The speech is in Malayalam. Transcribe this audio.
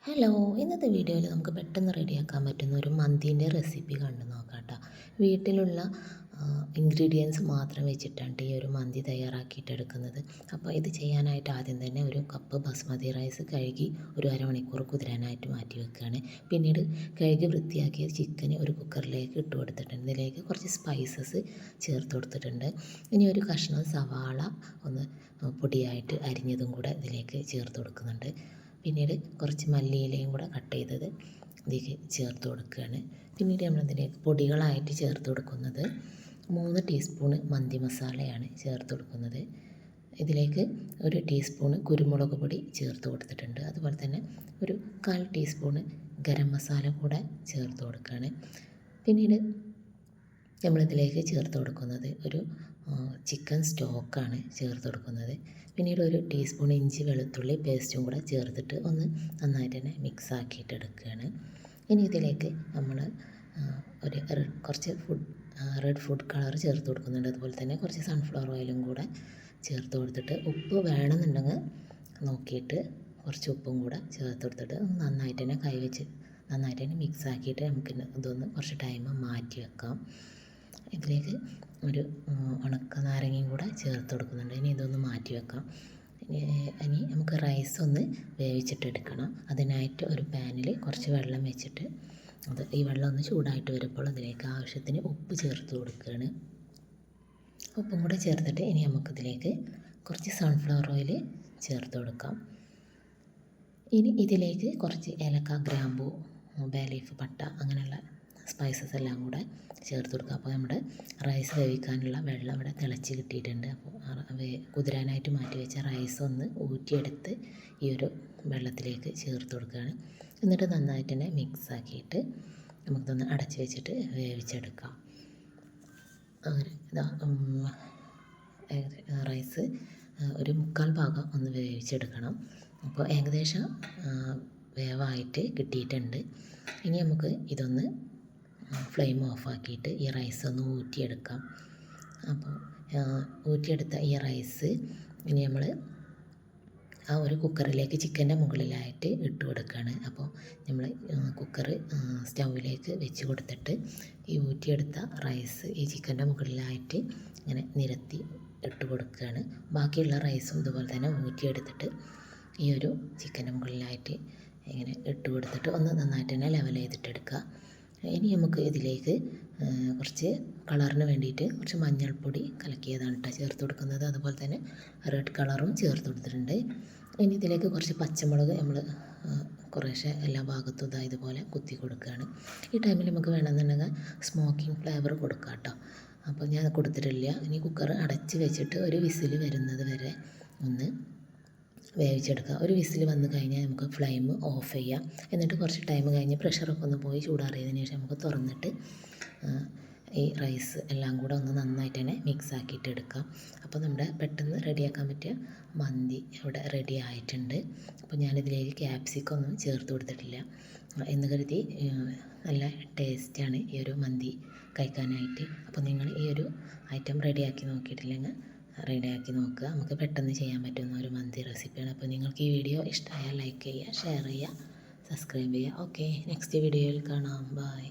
ഹലോ, ഇന്നത്തെ വീഡിയോയിൽ നമുക്ക് പെട്ടെന്ന് റെഡിയാക്കാൻ പറ്റുന്ന ഒരു മന്തീൻ്റെ റെസിപ്പി കണ്ടു നോക്കാം കേട്ടോ. വീട്ടിലുള്ള ഇൻഗ്രീഡിയൻസ് മാത്രം വെച്ചിട്ടാണ് ഈ ഒരു മന്തി തയ്യാറാക്കിയിട്ടെടുക്കുന്നത്. അപ്പോൾ ഇത് ചെയ്യാനായിട്ട് ആദ്യം തന്നെ ഒരു കപ്പ് ബസ്മതി റൈസ് കഴുകി ഒരു അരമണിക്കൂർ കുതിരാനായിട്ട് മാറ്റി വെക്കുകയാണ്. പിന്നീട് കഴുകി വൃത്തിയാക്കിയ ചിക്കൻ ഒരു കുക്കറിലേക്ക് ഇട്ട് കൊടുത്തിട്ടുണ്ട്. ഇതിലേക്ക് കുറച്ച് സ്പൈസസ് ചേർത്ത് കൊടുത്തിട്ടുണ്ട്. ഇനി ഒരു കഷ്ണം സവാള ഒന്ന് പൊടിയായിട്ട് അരിഞ്ഞതും കൂടെ ഇതിലേക്ക് ചേർത്ത് കൊടുക്കുന്നുണ്ട്. പിന്നീട് കുറച്ച് മല്ലിയിലയും കൂടെ കട്ട് ചെയ്തത് ഇതിലേക്ക് ചേർത്ത് കൊടുക്കുകയാണ്. പിന്നീട് നമ്മളിതിലേക്ക് പൊടികളായിട്ട് ചേർത്ത് കൊടുക്കുന്നത് 3 ടീസ്പൂണ് മന്തി മസാലയാണ് ചേർത്ത് കൊടുക്കുന്നത്. ഇതിലേക്ക് 1 ടീസ്പൂണ് കുരുമുളക് പൊടി ചേർത്ത് കൊടുത്തിട്ടുണ്ട്. അതുപോലെ തന്നെ ഒരു 1/4 ടീസ്പൂണ് ഗരം മസാല കൂടെ ചേർത്ത് കൊടുക്കുകയാണ്. പിന്നീട് നമ്മളിതിലേക്ക് ചേർത്ത് കൊടുക്കുന്നത് ഒരു ചിക്കൻ സ്റ്റോക്കാണ് ചേർത്ത് കൊടുക്കുന്നത്. പിന്നീട് 1 ടീസ്പൂൺ ഇഞ്ചി വെളുത്തുള്ളി പേസ്റ്റും കൂടെ ചേർത്തിട്ട് ഒന്ന് നന്നായിട്ട് തന്നെ മിക്സ് ആക്കിയിട്ട് എടുക്കുകയാണ്. ഇനി ഇതിലേക്ക് നമ്മൾ കുറച്ച് റെഡ് ഫുഡ് കളർ ചേർത്ത് കൊടുക്കുന്നുണ്ട്. അതുപോലെ തന്നെ കുറച്ച് സൺഫ്ലവർ ഓയിലും കൂടെ ചേർത്ത് കൊടുത്തിട്ട് ഉപ്പ് വേണമെന്നുണ്ടെങ്കിൽ നോക്കിയിട്ട് കുറച്ച് ഉപ്പും കൂടെ ചേർത്ത് കൊടുത്തിട്ട് നന്നായിട്ട് തന്നെ നന്നായിട്ട് തന്നെ മിക്സ് ആക്കിയിട്ട് നമുക്ക് ഇതൊന്ന് കുറച്ച് ടൈം മാറ്റി വെക്കാം. ഇതിലേക്ക് ഒരു ഉണക്ക നാരങ്ങയും കൂടെ ചേർത്ത് കൊടുക്കുന്നുണ്ട്. ഇനി ഇതൊന്ന് മാറ്റി വെക്കാം. ഇനി നമുക്ക് റൈസ് ഒന്ന് വേവിച്ചിട്ടെടുക്കണം. അതിനായിട്ട് ഒരു പാനിൽ കുറച്ച് വെള്ളം വെച്ചിട്ട് ഈ വെള്ളം ഒന്ന് ചൂടായിട്ട് വരുമ്പോൾ അതിലേക്ക് ആവശ്യത്തിന് ഉപ്പ് ചേർത്ത് കൊടുക്കുകയാണ്. ഉപ്പും കൂടെ ചേർത്തിട്ട് ഇനി നമുക്കിതിലേക്ക് കുറച്ച് സൺഫ്ലവർ ഓയിൽ ചേർത്ത് കൊടുക്കാം. ഇനി ഇതിലേക്ക് കുറച്ച് ഏലക്ക, ഗ്രാമ്പൂ, ബേ ലീഫ്, പട്ട അങ്ങനെയുള്ള സ്പൈസസ് എല്ലാം കൂടെ ചേർത്ത് കൊടുക്കുക. അപ്പോൾ നമ്മുടെ റൈസ് വേവിക്കാനുള്ള വെള്ളം ഇവിടെ തിളച്ച് കിട്ടിയിട്ടുണ്ട്. അപ്പോൾ കുതിരാനായിട്ട് മാറ്റി വെച്ച റൈസ് ഒന്ന് ഊറ്റിയെടുത്ത് ഈ ഒരു വെള്ളത്തിലേക്ക് ചേർത്ത് കൊടുക്കുകയാണ്. എന്നിട്ട് നന്നായിട്ട് തന്നെ മിക്സ് ആക്കിയിട്ട് നമുക്കിതൊന്ന് അടച്ച് വെച്ചിട്ട് വേവിച്ചെടുക്കാം. അങ്ങനെ റൈസ് ഒരു 1/4 ഭാഗം ഒന്ന് വേവിച്ചെടുക്കണം. അപ്പോൾ ഏകദേശം വേവായിട്ട് കിട്ടിയിട്ടുണ്ട്. ഇനി നമുക്ക് ഇതൊന്ന് ഫ്ലെയിം ഓഫാക്കിയിട്ട് ഈ റൈസ് ഒന്ന് ഊറ്റിയെടുക്കാം. അപ്പോൾ ഊറ്റിയെടുത്ത ഈ റൈസ് ഇനി നമ്മൾ ആ ഒരു കുക്കറിലേക്ക് ചിക്കൻ്റെ മുകളിലായിട്ട് ഇട്ട് കൊടുക്കുകയാണ്. അപ്പോൾ നമ്മൾ കുക്കർ സ്റ്റൗവിലേക്ക് വെച്ച് കൊടുത്തിട്ട് ഈ ഊറ്റിയെടുത്ത റൈസ് ഈ ചിക്കൻ്റെ മുകളിലായിട്ട് ഇങ്ങനെ നിരത്തി ഇട്ട് കൊടുക്കുകയാണ്. ബാക്കിയുള്ള റൈസും ഇതുപോലെ തന്നെ ഊറ്റിയെടുത്തിട്ട് ഈ ഒരു ചിക്കൻ്റെ മുകളിലായിട്ട് ഇങ്ങനെ ഇട്ട് കൊടുത്തിട്ട് ഒന്ന് നന്നായിട്ട് തന്നെ ലെവൽ ചെയ്തിട്ടെടുക്കുക. ഇനി നമുക്ക് ഇതിലേക്ക് കുറച്ച് കളറിന് വേണ്ടിയിട്ട് കുറച്ച് മഞ്ഞൾപ്പൊടി കലക്കിയതാണ് കേട്ടോ ചേർത്ത് കൊടുക്കുന്നത്. അതുപോലെ തന്നെ റെഡ് കളറും ചേർത്ത് കൊടുത്തിട്ടുണ്ട്. ഇനി ഇതിലേക്ക് കുറച്ച് പച്ചമുളക് നമ്മൾ കുറേശ്ശെ എല്ലാ ഭാഗത്തും ഇതുപോലെ കുത്തി കൊടുക്കുകയാണ്. ഈ ടൈമിൽ നമുക്ക് വേണമെന്നുണ്ടെങ്കിൽ സ്മോക്കിംഗ് ഫ്ലേവർ കൊടുക്കാം കേട്ടോ. അപ്പോൾ ഞാൻ കൊടുത്തിട്ടില്ല. ഇനി കുക്കർ അടച്ച് വെച്ചിട്ട് ഒരു വിസിൽ വരുന്നത് വരെ ഒന്ന് വേവിച്ചെടുക്കുക. ഒരു വിസിൽ വന്ന് കഴിഞ്ഞാൽ നമുക്ക് ഫ്ലെയിം ഓഫ് ചെയ്യാം. എന്നിട്ട് കുറച്ച് ടൈം കഴിഞ്ഞ് പ്രഷറൊക്കെ ഒന്ന് പോയി ചൂടാറിയതിന് ശേഷം നമുക്ക് തുറന്നിട്ട് ഈ റൈസ് എല്ലാം കൂടെ ഒന്ന് നന്നായിട്ട് തന്നെ മിക്സ് ആക്കിയിട്ട് എടുക്കാം. അപ്പോൾ നമ്മുടെ പെട്ടെന്ന് റെഡിയാക്കാൻ പറ്റിയ മന്തി ഇവിടെ റെഡി ആയിട്ടുണ്ട്. അപ്പോൾ ഞാനിതിലേക്ക് ക്യാപ്സിക്കം ഒന്നും ചേർത്ത് കൊടുത്തിട്ടില്ല എന്ന് കരുതി നല്ല ടേസ്റ്റാണ് ഈ ഒരു മന്തി കഴിക്കാനായിട്ട്. അപ്പോൾ നിങ്ങൾ ഈ ഒരു ഐറ്റം റെഡിയാക്കി നോക്കിയിട്ടില്ലെങ്കിൽ റെഡിയാക്കി നോക്കുക. നമുക്ക് പെട്ടെന്ന് ചെയ്യാൻ പറ്റുന്ന ഒരു മന്തി റെസിപ്പിയാണ്. അപ്പോൾ നിങ്ങൾക്ക് ഈ വീഡിയോ ഇഷ്ടമായാൽ ലൈക്ക് ചെയ്യുക, ഷെയർ ചെയ്യുക, സബ്സ്ക്രൈബ് ചെയ്യുക. ഓക്കെ, നെക്സ്റ്റ് വീഡിയോയിൽ കാണാം. ബൈ.